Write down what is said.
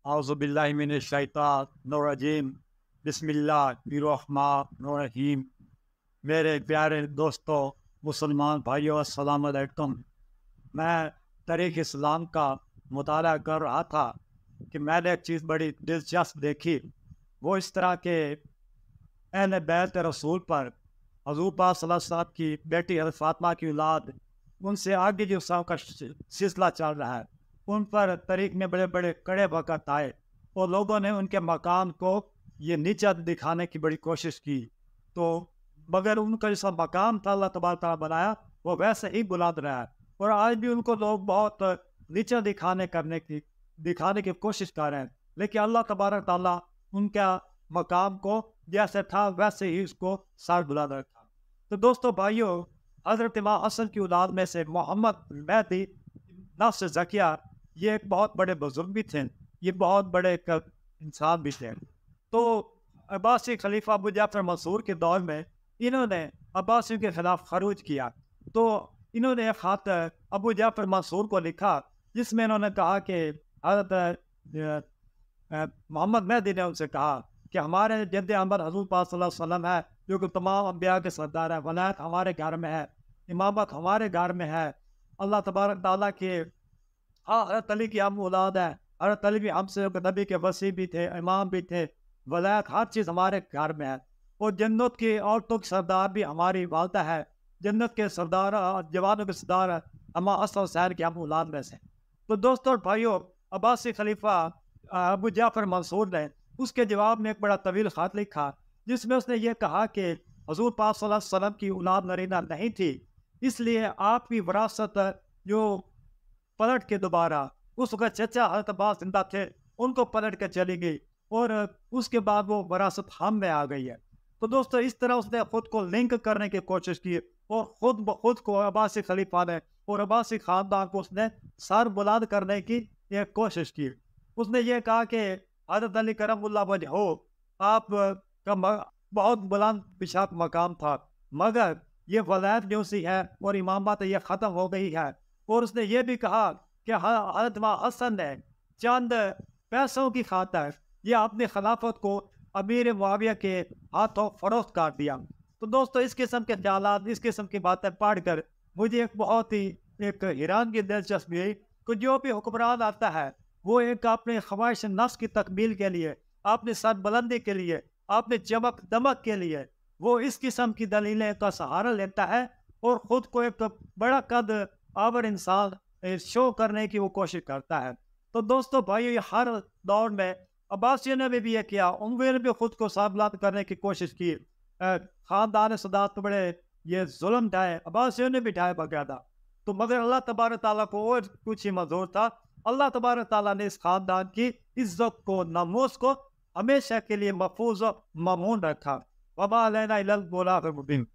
आउज़ुबिल्लाहिमिनश्शैतानिर्रजीम बिस्मिल्लाहिर्रहमानिर्रहीम। मेरे प्यारे दोस्तों, मुसलमान भाइयों, अस्सलाम वालेकुम। मैं तारीख़ इस्लाम का मुताला कर रहा था कि मैंने एक चीज़ बड़ी दिलचस्प देखी। वो इस तरह के अहले बैत रसूल पर हज़ूर पाक सल्लल्लाहु अलैहि वसल्लम की बेटी हज़रत फ़ातिमा की औलाद, उनसे आगे जो सब का सिलसिला चल रहा है, उन पर तारीख़ में बड़े-बड़े कड़े वक़्त आए और लोगों ने उनके मकाम को ये नीचा दिखाने की बड़ी कोशिश की। तो मगर उनका जैसा मकाम था अल्लाह तबारक तआला बनाया, वो वैसे ही बुलंद रहा है और आज भी उनको लोग बहुत नीचा दिखाने की कोशिश कर रहे हैं। लेकिन अल्लाह तबारक तआला उनका मकाम को जैसे था वैसे ही उसको सर बुलंद रखा। तो दोस्तों भाइयों, हज़रत इमाम हसन की औलाद में से मोहम्मद मेहदी नफ्स ज़किया, ये एक बहुत बड़े बुजुर्ग भी थे, ये बहुत बड़े एक इंसान भी थे। तो अब्बासी खलीफा अबू जाफ़र मंसूर के दौर में इन्होंने अब्बासियों के खिलाफ खरूज किया। तो इन्होंने एक ख़त अबू जाफ़र मंसूर को लिखा, जिसमें इन्होंने कहा कि हज़रत मोहम्मद मेहदी ने उनसे कहा कि हमारे जद्द अमर हज़ूर पाक सल्लल्लाहु अलैहि वसल्लम है, जो कि तमाम अंबिया के सरदार है, वलायत हमारे घर में है, इमामत हमारे घर में है। अल्लाह तबारक तआला के हज़रत अली की हम औलाद है, हज़रत अली भी हमसे नबी के वसी भी थे, इमाम भी थे, वलायत हर चीज़ हमारे घर में है और जन्नत की औरतों के सरदार भी हमारी वालदा है, जन्नत के सरदार जवानों के सरदार इमाम हसन हुसैन की हम औलाद में से। तो दोस्तों और भाइयों, अब्बासी खलीफा अबू जाफ़र मंसूर ने उसके जवाब में एक बड़ा तवील ख़त लिखा, जिसमें उसने ये कहा कि हज़ूर पाक सल्लल्लाहु अलैहि वसल्लम की औलाद नरीना नहीं थी, इसलिए आपकी विरासत जो पलट के दोबारा उस वक़्त चचा हज़रत अब्बास ज़िंदा थे, उनको पलट के चली गई और उसके बाद वो विरासत हम में आ गई है। तो दोस्तों इस तरह उसने ख़ुद को लिंक करने की कोशिश की और ख़ुद ब खुद को अब्बासी खलीफा ने और अब्बासी ख़ानदान को उसने सर बुलंद करने की एक कोशिश की। उसने ये कहा कि हज़रत अली करमुल्लाह वजहो, आप का बहुत बुलंद बिशात मकाम था, मगर ये वलायत जो सी है और इमामत ये ख़त्म हो गई है। और उसने ये भी कहा कि हज़रत इमाम हसन ने चंद पैसों की खातिर ये अपनी खिलाफत को अमीर मुआविया के हाथों फरोख्त कर दिया। तो दोस्तों इस किस्म के ख्यालात, इस किस्म की बातें पढ़कर मुझे एक बहुत ही एक हैरान की दिलचस्पी हुई कि जो भी हुक्मरान आता है, वो एक अपने ख्वाहिश नफ्स की तकमील के लिए, अपनी सरबुलंदी के लिए, अपनी चमक दमक के लिए वो इस किस्म की दलीलें का सहारा लेता है और ख़ुद को एक बड़ा कद आवर इंसान शो करने की वो कोशिश करता है। तो दोस्तों भाइयों, ये हर दौर में अब्बासियों ने भी ये किया, उन्होंने भी खुद को सरबुलंद करने की कोशिश की। ख़ानदान सदात तो बड़े ये जुल्म ढाए, अब्बासियों ने भी ढाए बाकायदा। तो मगर अल्लाह तबारक तआला को और कुछ ही मंजूर था। अल्लाह तबारक तआला ने इस ख़ानदान की इज़्ज़त को, नमूस को हमेशा के लिए महफूज और ममून रखा। वमा अलैना इल्लल बलागुल मुबीन।